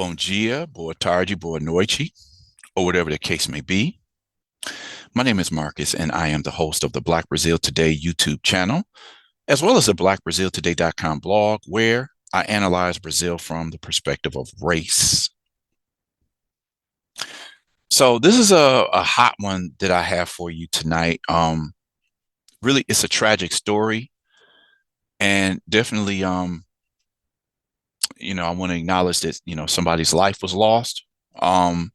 Bom dia, boa tarde, boa noite, or whatever the case may be. My name is Marcus, and I am the host of the Black Brazil Today YouTube channel, as well as the BlackBrazilToday.com blog, where I analyze Brazil from the perspective of race. So this is a hot one that I have for you tonight. Really, it's a tragic story, and definitely, I want to acknowledge that somebody's life was lost. Um,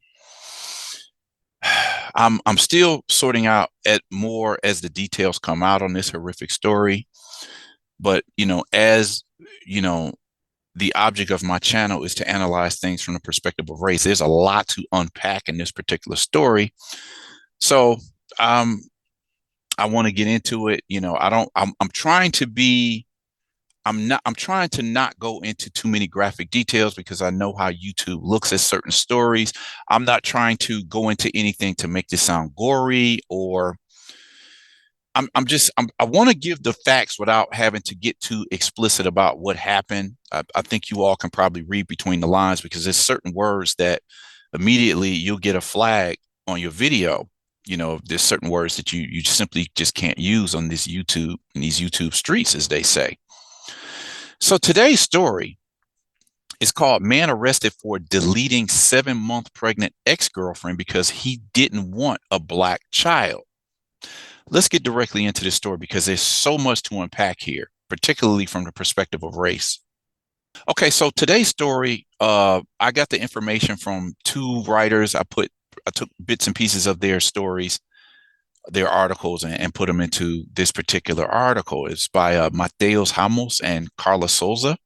I'm still sorting out at more as the details come out on this horrific story. But as you know, the object of my channel is to analyze things from the perspective of race. There's a lot to unpack in this particular story. So um I want to get into it. I'm trying to be I'm trying to not go into too many graphic details because I know how YouTube looks at certain stories. I'm not trying to go into anything to make this sound gory or I want to give the facts without having to get too explicit about what happened. I think you all can probably read between the lines because there's certain words that immediately you'll get a flag on your video. There's certain words that you simply just can't use on this YouTube in these YouTube streets, as they say. So today's story is called "Man Arrested for Deleting 7-month Pregnant Ex-Girlfriend Because He Didn't Want a Black Child." Let's get directly into this story because there's so much to unpack here, particularly from the perspective of race. Okay, so today's story, I got the information from two writers. I took bits and pieces of their stories, their articles, and put them into this particular article. It's by Mateus Ramos and Carla Souza.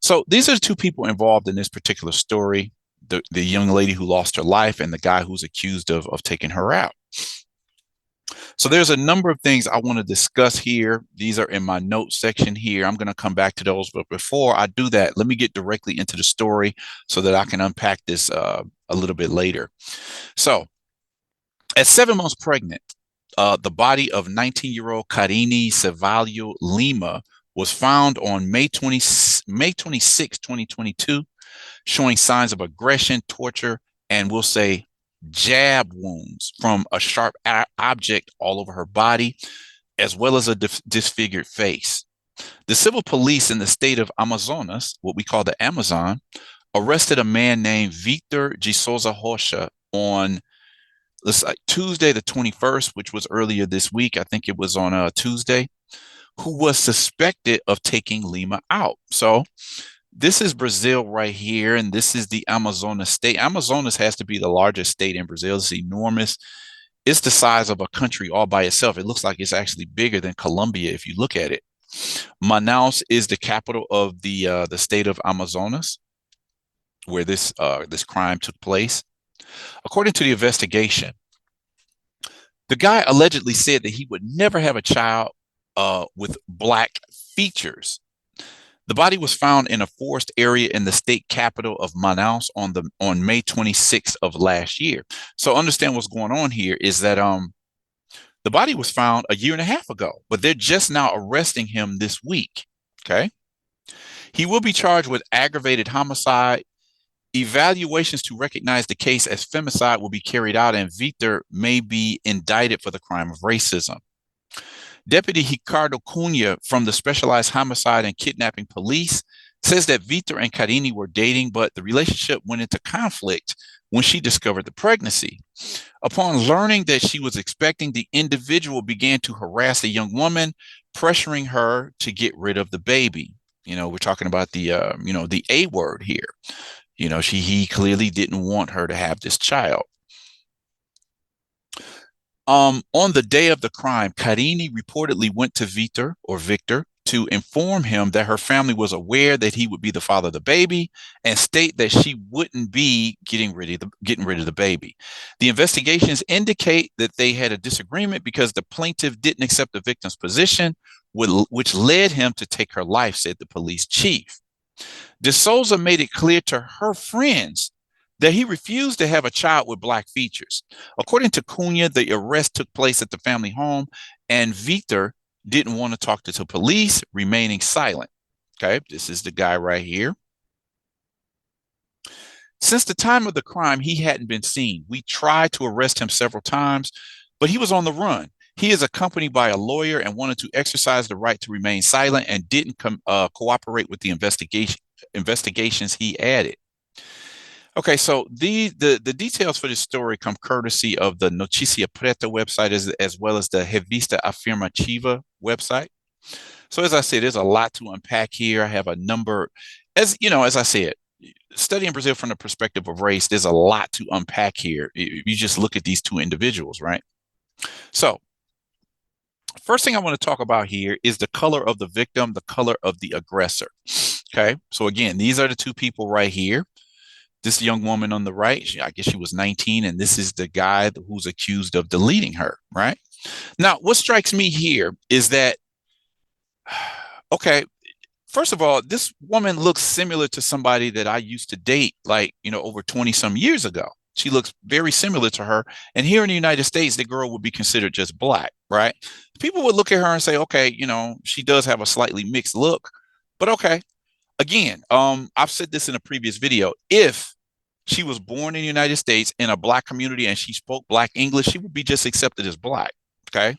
So these are the two people involved in this particular story: the young lady who lost her life and the guy who's accused of taking her out. So there's a number of things I want to discuss here. These are in my notes section here. I'm going to come back to those. But before I do that, let me get directly into the story so that I can unpack this a little bit later. So at 7 months pregnant, the body of 19-year-old Karine Cevalho Lima was found on May 26, 2022, showing signs of aggression, torture, and we'll say jab wounds from a sharp object all over her body, as well as a disfigured face. The civil police in the state of Amazonas, what we call the Amazon, arrested a man named Victor de Souza Rocha on Tuesday the 21st, which was earlier this week. I think it was on a Tuesday, who was suspected of taking Lima out. So this is Brazil right here, and this is the Amazonas state. Amazonas has to be the largest state in Brazil. It's enormous. It's the size of a country all by itself. It looks like it's actually bigger than Colombia if you look at it. Manaus is the capital of the state of Amazonas, where this crime took place. According to the investigation, the guy allegedly said that he would never have a child with black features. The body was found in a forest area in the state capital of Manaus on May 26th of last year. So understand what's going on here is that the body was found a year and a half ago, but they're just now arresting him this week. Okay. He will be charged with aggravated homicide. Evaluations to recognize the case as femicide will be carried out, and Victor may be indicted for the crime of racism. Deputy Ricardo Cunha from the Specialized Homicide and Kidnapping Police says that Victor and Karine were dating, but the relationship went into conflict when she discovered the pregnancy. Upon learning that she was expecting, the individual began to harass the young woman, pressuring her to get rid of the baby. We're talking about the A word here. He clearly didn't want her to have this child. On the day of the crime, Karine reportedly went to Victor to inform him that her family was aware that he would be the father of the baby and state that she wouldn't be getting rid of the baby. The investigations indicate that they had a disagreement because the plaintiff didn't accept the victim's position, which led him to take her life, said the police chief. De Souza made it clear to her friends that he refused to have a child with black features. According to Cunha, the arrest took place at the family home, and Victor didn't want to talk to the police, remaining silent. Okay, this is the guy right here. Since the time of the crime, he hadn't been seen. We tried to arrest him several times, but he was on the run. He is accompanied by a lawyer and wanted to exercise the right to remain silent and didn't cooperate with the investigations he added. Okay, so the details for this story come courtesy of the Noticia Preta website as well as the Revista Afirmativa website. So as I said, there's a lot to unpack here. I have a number, as you know, as I said, studying Brazil from the perspective of race, there's a lot to unpack here. You just look at these two individuals, right? So first thing I want to talk about here is the color of the victim, the color of the aggressor. Okay, so again, these are the two people right here. This young woman on the right, I guess she was 19, and this is the guy who's accused of deleting her, right? Now, what strikes me here is that, okay, first of all, this woman looks similar to somebody that I used to date, like, over 20 some years ago. She looks very similar to her. And here in the United States, the girl would be considered just black, right? People would look at her and say, okay, she does have a slightly mixed look, but okay. Again, I've said this in a previous video. If she was born in the United States in a black community and she spoke black English, she would be just accepted as black. Okay.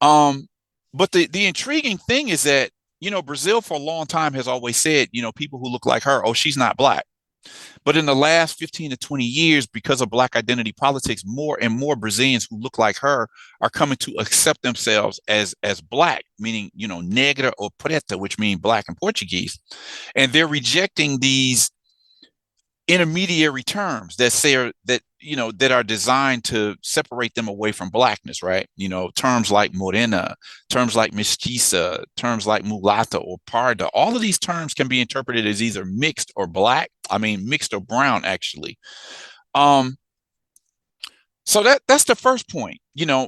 But the intriguing thing is that, Brazil for a long time has always said, people who look like her, oh, she's not black. But in the last 15 to 20 years, because of black identity politics, more and more Brazilians who look like her are coming to accept themselves as black, meaning, negra or preta, which mean black in Portuguese. And they're rejecting these intermediary terms that say that are designed to separate them away from blackness, right? Terms like morena, terms like mestiza, terms like mulata or parda. All of these terms can be interpreted as either mixed or black. I mean, mixed or brown, actually. So that's the first point.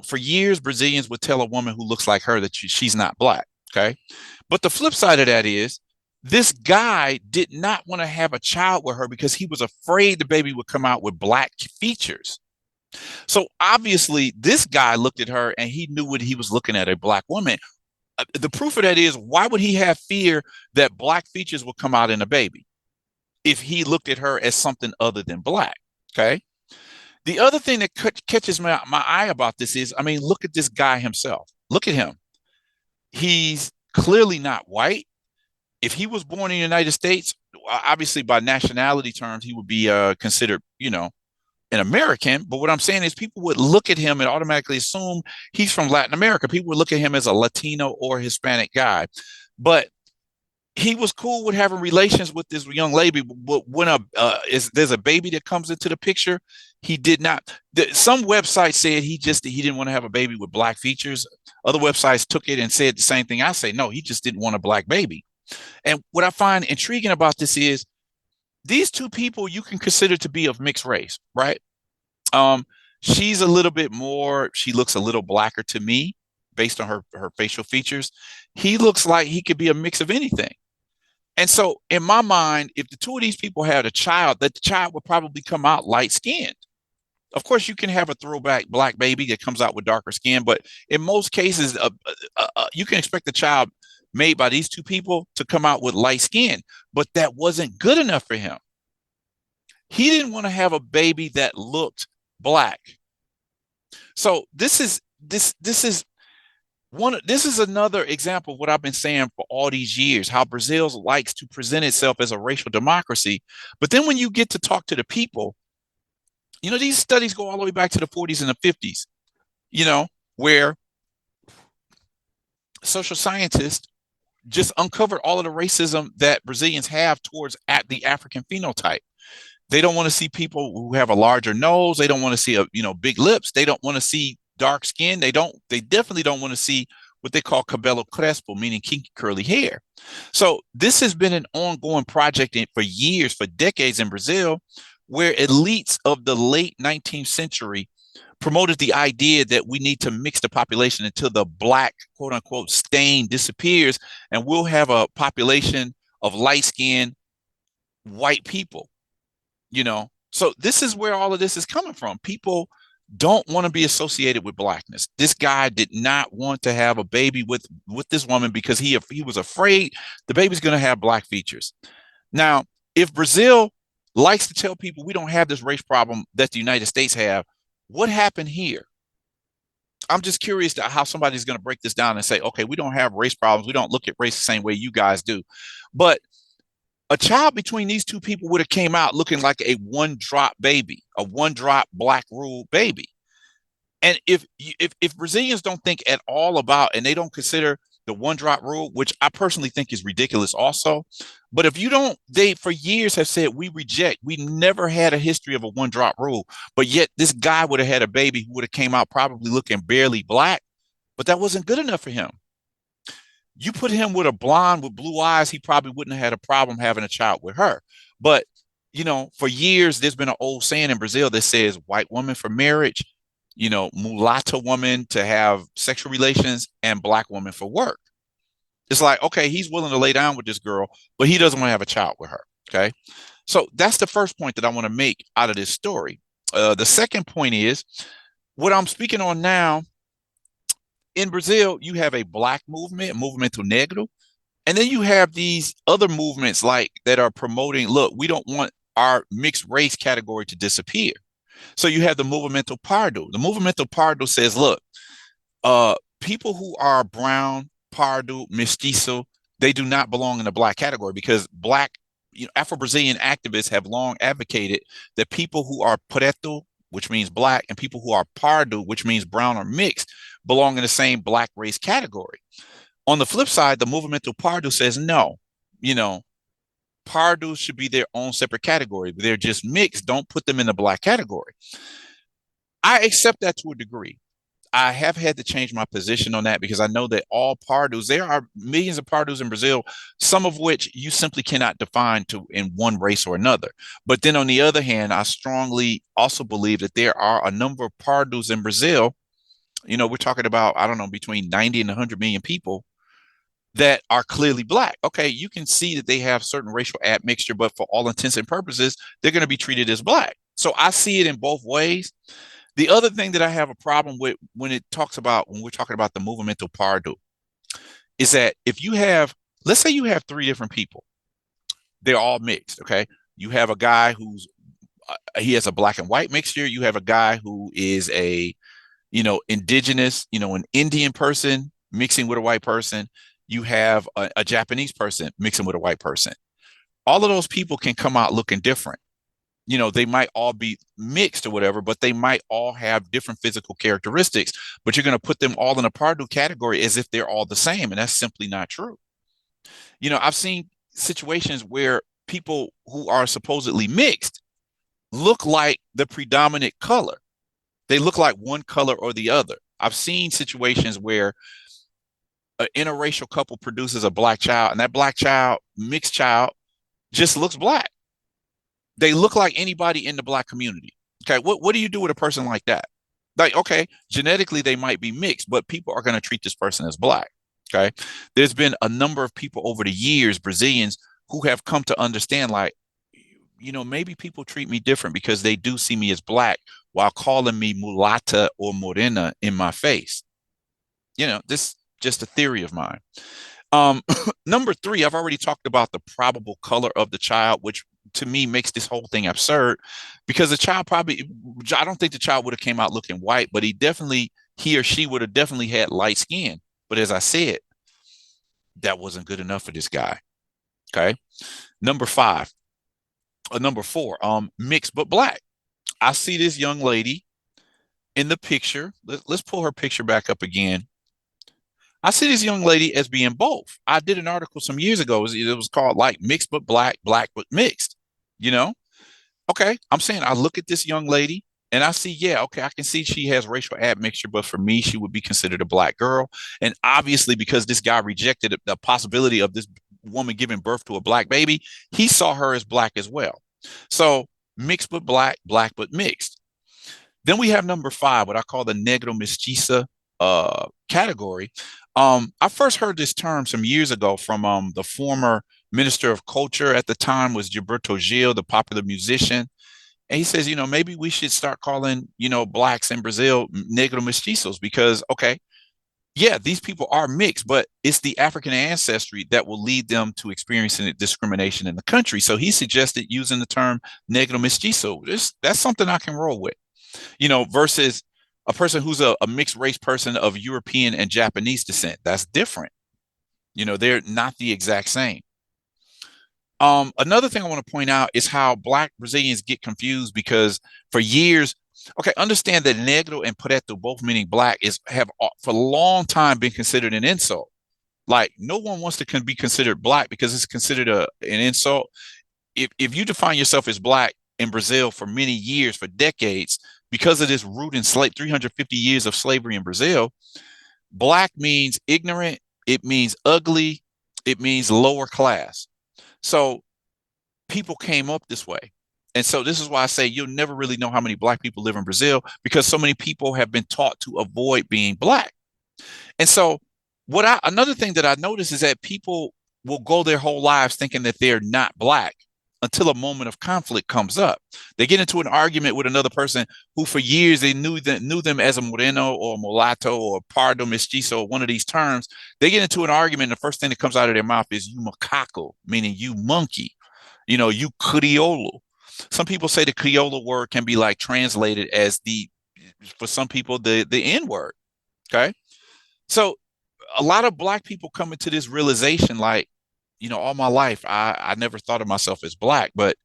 For years, Brazilians would tell a woman who looks like her that she's not black. Okay, but the flip side of that is, this guy did not want to have a child with her because he was afraid the baby would come out with black features. So obviously, this guy looked at her and he knew what he was looking at, a black woman. The proof of that is, why would he have fear that black features will come out in a baby if he looked at her as something other than black? Okay. The other thing that catches my eye about this is, I mean, look at this guy himself. Look at him. He's clearly not white. If he was born in the United States, obviously by nationality terms, he would be considered, an American. But what I'm saying is, people would look at him and automatically assume he's from Latin America. People would look at him as a Latino or Hispanic guy. But he was cool with having relations with this young lady. But when there's a baby that comes into the picture, he did not. Some websites said he didn't want to have a baby with black features. Other websites took it and said the same thing. I say, no, he just didn't want a black baby. And what I find intriguing about this is, these two people you can consider to be of mixed race, right? She's a little bit more, she looks a little blacker to me based on her facial features. He looks like he could be a mix of anything. And so in my mind, if the two of these people had a child, that the child would probably come out light skinned. Of course, you can have a throwback black baby that comes out with darker skin, but in most cases, you can expect the child made by these two people to come out with light skin, but that wasn't good enough for him. He didn't want to have a baby that looked black. So this is another example of what I've been saying for all these years, how Brazil likes to present itself as a racial democracy. But then when you get to talk to the people, these studies go all the way back to the 40s and the 50s, where social scientists just uncovered all of the racism that Brazilians have towards the African phenotype. They don't want to see people who have a larger nose. They don't want to see big lips. They don't want to see dark skin. They definitely don't want to see what they call cabelo crespo, meaning kinky curly hair. So this has been an ongoing project for years, for decades in Brazil, where elites of the late 19th century promoted the idea that we need to mix the population until the black, quote unquote, stain disappears, and we'll have a population of light-skinned white people, So this is where all of this is coming from. People don't want to be associated with blackness. This guy did not want to have a baby with this woman because he was afraid the baby's going to have black features. Now, if Brazil likes to tell people we don't have this race problem that the United States have. What happened here? I'm just curious to how somebody's going to break this down and say, okay, we don't have race problems. We don't look at race the same way you guys do. But a child between these two people would have came out looking like a one drop baby, a one drop black rule baby. And if Brazilians don't think at all about, and they don't consider the one drop rule, which I personally think is ridiculous also. But if you don't, they for years have said we reject. We never had a history of a one drop rule, but yet this guy would have had a baby who would have came out probably looking barely black, but that wasn't good enough for him. You put him with a blonde with blue eyes, he probably wouldn't have had a problem having a child with her. But for years there's been an old saying in Brazil that says white woman for marriage, mulatto woman to have sexual relations, and black woman for work. It's like, okay, he's willing to lay down with this girl, but he doesn't want to have a child with her. Okay. So that's the first point that I want to make out of this story. The second point is what I'm speaking on now. In Brazil, you have a black movement, Movimento Negro, and then you have these other movements like that are promoting, look, we don't want our mixed race category to disappear. So you have the Movimento Pardo. The Movimento Pardo says, look, people who are brown, pardo, mestizo, they do not belong in the black category because black, Afro-Brazilian activists have long advocated that people who are preto, which means black, and people who are pardo, which means brown or mixed, belong in the same black race category. On the flip side, the Movimento Pardo says no, pardos should be their own separate category. They're just mixed. Don't put them in the black category. I accept that to a degree. I have had to change my position on that because I know that all pardos, there are millions of pardos in Brazil, some of which you simply cannot define to in one race or another. But then on the other hand, I strongly also believe that there are a number of pardos in Brazil. We're talking about, I don't know, between 90 and 100 million people that are clearly black. Okay, you can see that they have certain racial admixture, but for all intents and purposes, they're going to be treated as black. So I see it in both ways. The other thing that I have a problem with when we're talking about the Movimento Pardo is that if you have, let's say you have three different people, they're all mixed. Okay. You have a guy he has a black and white mixture. You have a guy who is a, indigenous, an Indian person mixing with a white person. You have a Japanese person mixing with a white person. All of those people can come out looking different. They might all be mixed or whatever, but they might all have different physical characteristics. But you're going to put them all in a Pardo category as if they're all the same. And that's simply not true. I've seen situations where people who are supposedly mixed look like the predominant color. They look like one color or the other. I've seen situations where an interracial couple produces a black child, and that black child, mixed child, just looks black. They look like anybody in the black community. Okay, what do you do with a person like that? Like, okay, genetically they might be mixed, but people are going to treat this person as black. Okay, there's been a number of people over the years, Brazilians, who have come to understand, like, maybe people treat me different because they do see me as black while calling me mulata or morena in my face. This just a theory of mine. Number three, I've already talked about the probable color of the child, which to me makes this whole thing absurd because the child I don't think the child would have came out looking white, but he or she would have definitely had light skin. But as I said, that wasn't good enough for this guy. Okay. Number four, mixed but black. I see this young lady in the picture. Let's pull her picture back up again. I see this young lady as being both. I did an article some years ago. It was called like mixed but black, black but mixed. Okay. I'm saying I look at this young lady and I see, yeah, okay, I can see she has racial admixture, but for me, she would be considered a black girl. And obviously, because this guy rejected the possibility of this woman giving birth to a black baby, he saw her as black as well. So mixed but black, black but mixed. Then we have number five, what I call the negro mestiza category. I first heard this term some years ago from the former minister of culture at the time was Gilberto Gil, the popular musician. And he says, maybe we should start calling, blacks in Brazil negro mestizos because, okay, Yeah, these people are mixed, but it's the African ancestry that will lead them to experiencing discrimination in the country. So he suggested using the term negro mestizo. That's something I can roll with, versus a person who's a mixed race person of European and Japanese descent. That's different. They're not the exact same. Another thing I want to point out is how Black Brazilians get confused because for years, okay, understand that negro and preto, both meaning black, have for a long time been considered an insult. Like no one wants to be considered black because it's considered an insult. If you define yourself as black in Brazil for many years, for decades, because of this root in 350 years of slavery in Brazil, black means ignorant, it means ugly, it means lower class. So people came up this way. And so this is why I say you'll never really know how many black people live in Brazil because so many people have been taught to avoid being black. And so another thing that I notice is that people will go their whole lives thinking that they're not black until a moment of conflict comes up. They get into an argument with another person who for years they knew them as a moreno or mulatto or pardo mestizo or one of these terms. They get into an argument and the first thing that comes out of their mouth is you macaco, meaning you monkey, you criollo. Some people say the criollo word can be like translated as for some people, the N word. Okay. So a lot of black people come into this realization, like, all my life, I never thought of myself as black, but,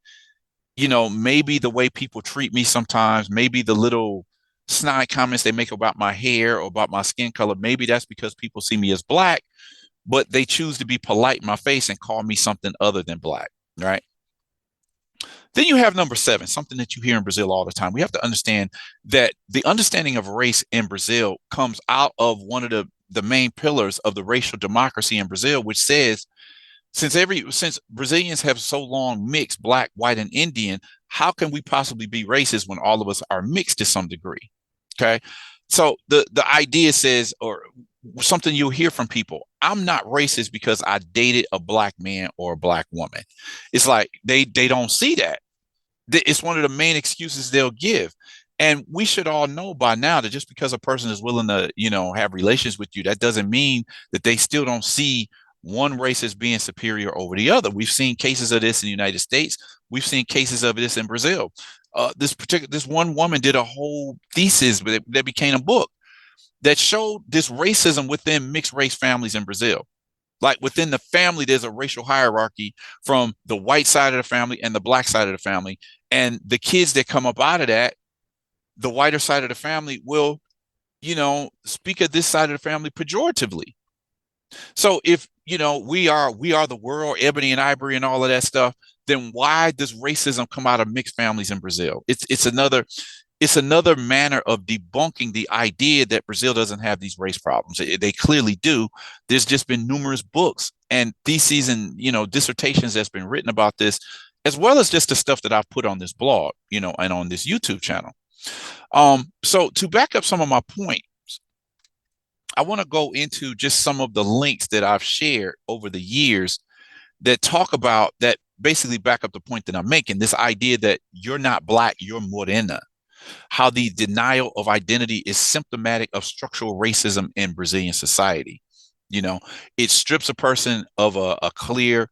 maybe the way people treat me sometimes, maybe the little snide comments they make about my hair or about my skin color, maybe that's because people see me as black, but they choose to be polite in my face and call me something other than black. Right. Then you have number 7, something that you hear in Brazil all the time. We have to understand that the understanding of race in Brazil comes out of one of the main pillars of the racial democracy in Brazil, which says since Brazilians have so long mixed black, white, and Indian, how can we possibly be racist when all of us are mixed to some degree? Okay. So the idea says, or something you'll hear from people, I'm not racist because I dated a black man or a black woman. It's like they don't see that. It's one of the main excuses they'll give. And we should all know by now that just because a person is willing to, have relations with you, that doesn't mean that they still don't see one race as being superior over the other. We've seen cases of this in the United States. We've seen cases of this in Brazil. This one woman did a whole thesis that became a book that showed this racism within mixed race families in Brazil. Like within the family, there's a racial hierarchy from the white side of the family and the black side of the family. And the kids that come up out of that, the whiter side of the family will, speak of this side of the family pejoratively. So if, we are the world, ebony and ivory and all of that stuff, then why does racism come out of mixed families in Brazil? It's another manner of debunking the idea that Brazil doesn't have these race problems. They clearly do. There's just been numerous books and theses and dissertations that's been written about this, as well as just the stuff that I've put on this blog, and on this YouTube channel. So to back up some of my points, I want to go into just some of the links that I've shared over the years that talk about that, basically back up the point that I'm making, this idea that you're not black, you're morena, how the denial of identity is symptomatic of structural racism in Brazilian society. It strips a person of a clear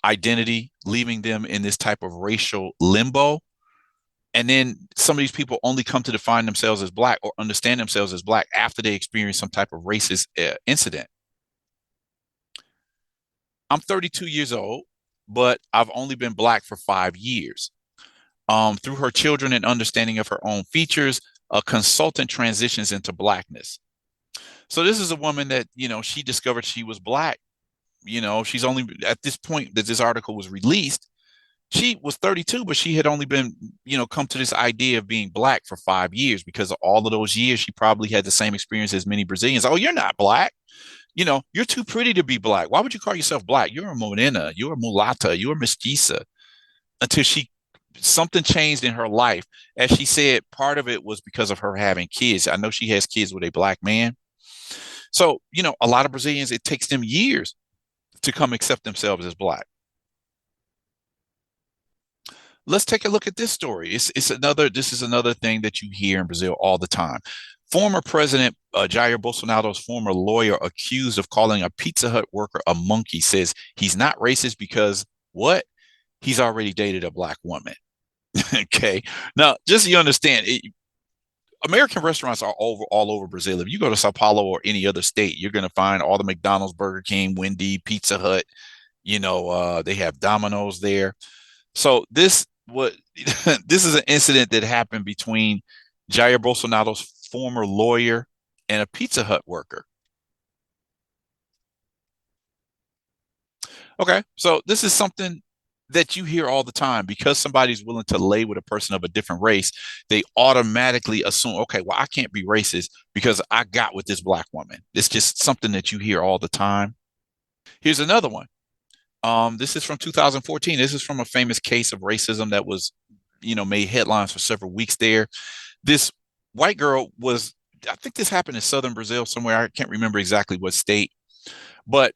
identity, leaving them in this type of racial limbo. And then some of these people only come to define themselves as black or understand themselves as black after they experience some type of racist incident. I'm 32 years old, but I've only been black for 5 years. Through her children and understanding of her own features, a consultant transitions into blackness. So this is a woman that, she discovered she was black. She's only at this point that this article was released, she was 32, but she had only been, come to this idea of being black for 5 years because of all of those years. She probably had the same experience as many Brazilians. Oh, you're not black. You're too pretty to be black. Why would you call yourself black? You're a morena. You're a mulata. You're a mestiza. Until something changed in her life. As she said, part of it was because of her having kids. I know she has kids with a black man. So, a lot of Brazilians, it takes them years to come accept themselves as black. Let's take a look at this story. This is another thing that you hear in Brazil all the time. Former President Jair Bolsonaro's former lawyer accused of calling a Pizza Hut worker a monkey says he's not racist because what? He's already dated a black woman. Okay. Now, just so you understand, American restaurants are all over Brazil. If you go to Sao Paulo or any other state, you're going to find all the McDonald's, Burger King, Wendy, Pizza Hut. They have Domino's there. So this is an incident that happened between Jair Bolsonaro's former lawyer and a Pizza Hut worker. Okay, so this is something that you hear all the time. Because somebody's willing to lay with a person of a different race, they automatically assume, okay, well, I can't be racist because I got with this black woman. It's just something that you hear all the time. Here's another one. This is from 2014. This is from a famous case of racism that was, made headlines for several weeks there. This white girl was, I think this happened in southern Brazil somewhere. I can't remember exactly what state, but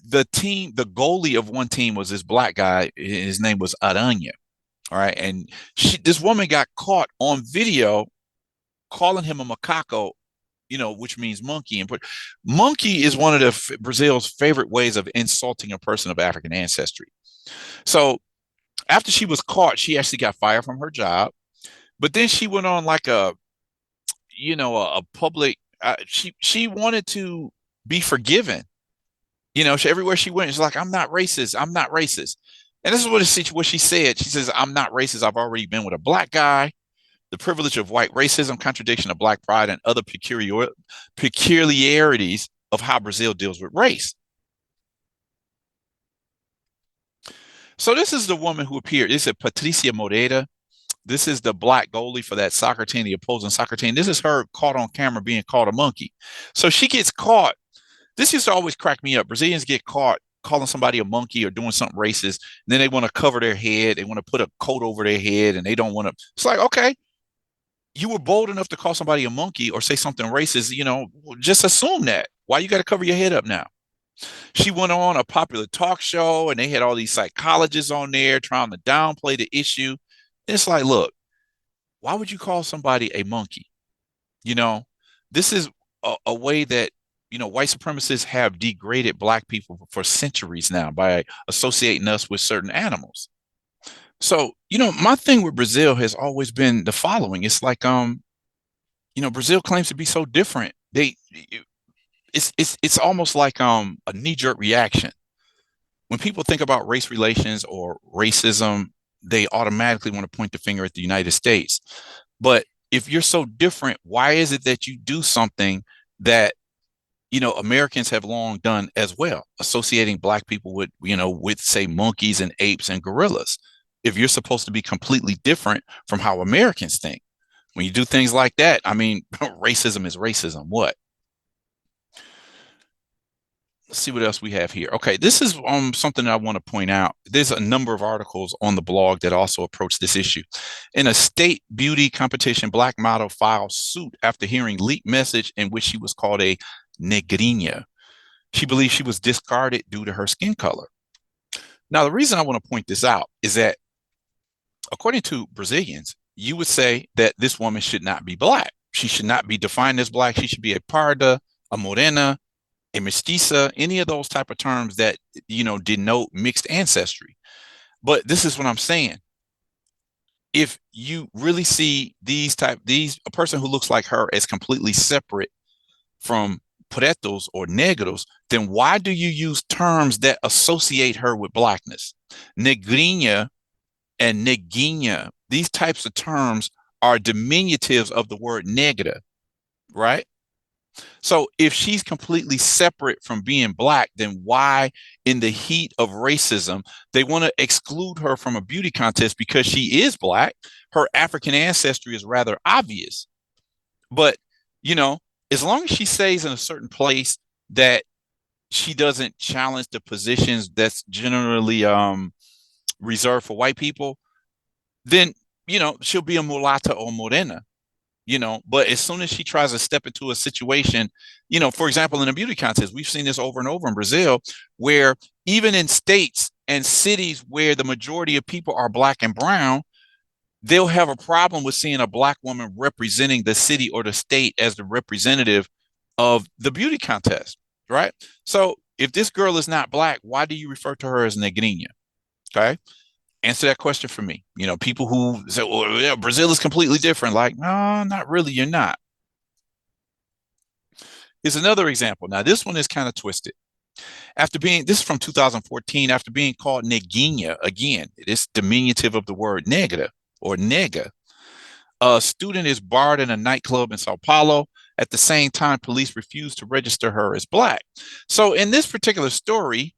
the goalie of one team was this black guy. His name was Aranha. All right. And this woman got caught on video calling him a macaco, which means monkey. And monkey is one of Brazil's favorite ways of insulting a person of African ancestry. So after she was caught, she actually got fired from her job. But then she went on like a public. She wanted to be forgiven. Everywhere she went, she's like, "I'm not racist. I'm not racist." And this is what she said. She says, "I'm not racist. I've already been with a black guy. The privilege of white racism, contradiction of black pride, and other peculiarities of how Brazil deals with race." So this is the woman who appeared. This is Patricia Moreira. This is the black goalie for that soccer team, the opposing soccer team. This is her caught on camera being called a monkey. So she gets caught. This used to always crack me up. Brazilians get caught calling somebody a monkey or doing something racist. And then they want to cover their head. They want to put a coat over their head and they don't want to. It's like, okay, you were bold enough to call somebody a monkey or say something racist, just assume that. Why you got to cover your head up now? She went on a popular talk show and they had all these psychologists on there trying to downplay the issue. It's like, look, why would you call somebody a monkey? This is a way that, white supremacists have degraded black people for centuries now by associating us with certain animals. So, my thing with Brazil has always been the following. It's like, Brazil claims to be so different. It's almost like a knee-jerk reaction. When people think about race relations or racism, they automatically want to point the finger at the United States. But if you're so different, why is it that you do something that, Americans have long done as well, associating black people with say monkeys and apes and gorillas? If you're supposed to be completely different from how Americans think, when you do things like that, I mean, racism is racism. What? Let's see what else we have here. Okay, this is something I want to point out. There's a number of articles on the blog that also approach this issue. In a state beauty competition, black model filed suit after hearing leaked message in which she was called a negrinha. She believes she was discarded due to her skin color. Now, the reason I want to point this out is that according to Brazilians, you would say that this woman should not be black. She should not be defined as black. She should be a parda, a morena, a mestiza, any of those type of terms that, denote mixed ancestry. But this is what I'm saying. If you really see a person who looks like her as completely separate from pretos or negros, then why do you use terms that associate her with blackness? Negrinha and neguinha, these types of terms are diminutives of the word negra, right? So if she's completely separate from being black, then why, in the heat of racism, they want to exclude her from a beauty contest because she is black? Her African ancestry is rather obvious. But, as long as she stays in a certain place that she doesn't challenge the positions that's generally reserved for white people, then, she'll be a mulata or morena. But as soon as she tries to step into a situation, for example, in a beauty contest, we've seen this over and over in Brazil, where even in states and cities where the majority of people are black and brown, they'll have a problem with seeing a black woman representing the city or the state as the representative of the beauty contest, right? So if this girl is not black, why do you refer to her as negrina? Okay. Answer that question for me. You know, people who say, well, yeah, Brazil is completely different. Like, no, not really. You're not. Here's another example. Now, this one is kind of twisted. This is from 2014, after being called neguinha, again, it is diminutive of the word negra or nega. A student is barred in a nightclub in Sao Paulo. At the same time, police refuse to register her as black. So in this particular story,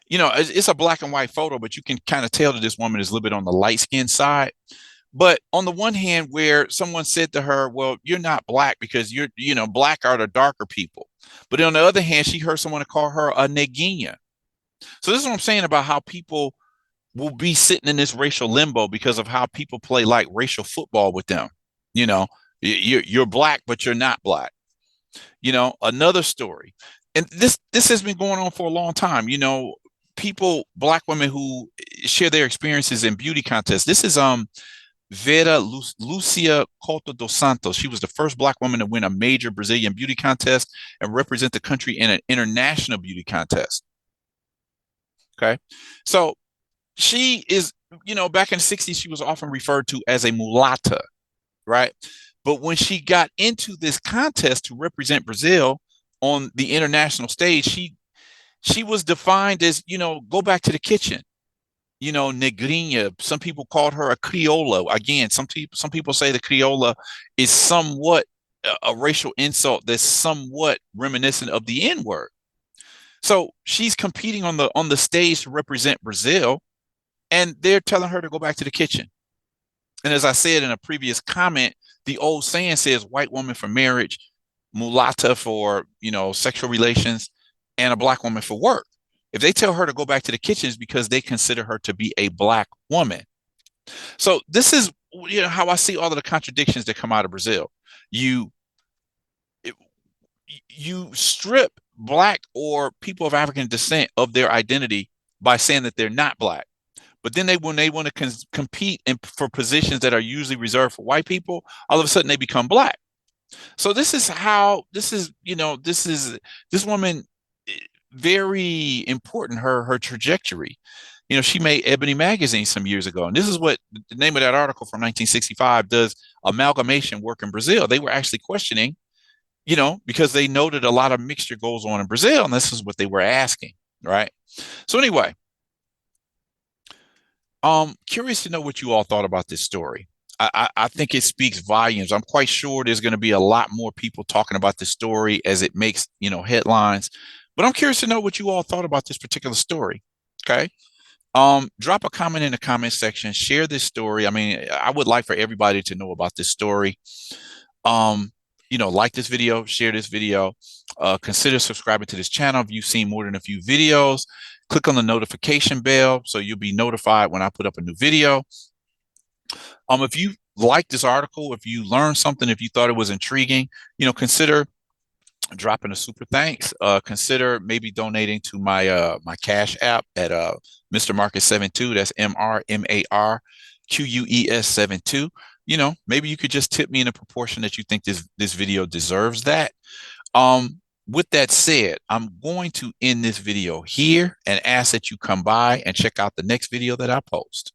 you know, it's a black and white photo, but you can kind of tell that this woman is a little bit on the light skinned side. But on the one hand, where someone said to her, well, you're not black because black are the darker people. But on the other hand, she heard someone call her a neguinha. So this is what I'm saying about how people will be sitting in this racial limbo because of how people play like racial football with them. You know, you're black, but you're not black. You know, another story. And this has been going on for a long time. You know, black women who share their experiences in beauty contests. This is Vera Lucia Couto dos Santos. She was the first black woman to win a major Brazilian beauty contest and represent the country in an international beauty contest. Okay. So she is, you know, back in the 60s, she was often referred to as a mulatta, right? But when she got into this contest to represent Brazil on the international stage, she was defined as, you know, go back to the kitchen. You know, negrina. Some people called her a criolla. Again, some people say the criolla is somewhat a racial insult that's somewhat reminiscent of the N word. So she's competing on the stage to represent Brazil, and they're telling her to go back to the kitchen. And as I said in a previous comment, the old saying says white woman for marriage, mulatta for, you know, sexual relations, and a black woman for work. If they tell her to go back to the kitchen, it's because they consider her to be a black woman. So this is, you know, how I see all of the contradictions that come out of Brazil. You you strip black or people of African descent of their identity by saying that they're not black. But then when they want to compete for positions that are usually reserved for white people, all of a sudden they become black. So this is this woman, very important, her trajectory. You know, she made Ebony magazine some years ago, and this is what the name of that article from 1965 does: amalgamation work in Brazil. They were actually questioning, you know, because they noted a lot of mixture goes on in Brazil, and this is what they were asking, right? So anyway, curious to know what you all thought about this story. I think it speaks volumes. I'm quite sure there's going to be a lot more people talking about this story as it makes, you know, headlines. But I'm curious to know what you all thought about this particular story. Okay. Drop a comment in the comment section. Share this story. I mean, I would like for everybody to know about this story. You know, like this video, share this video. Consider subscribing to this channel if you've seen more than a few videos. Click on the notification bell so you'll be notified when I put up a new video. If you like this article, if you learned something, if you thought it was intriguing, you know, consider dropping a super thanks. Consider maybe donating to my Cash App at Mr. Marcus 72. That's MrMarQues 72. You know, maybe you could just tip me in a proportion that you think this video deserves that. With that said, I'm going to end this video here and ask that you come by and check out the next video that I post.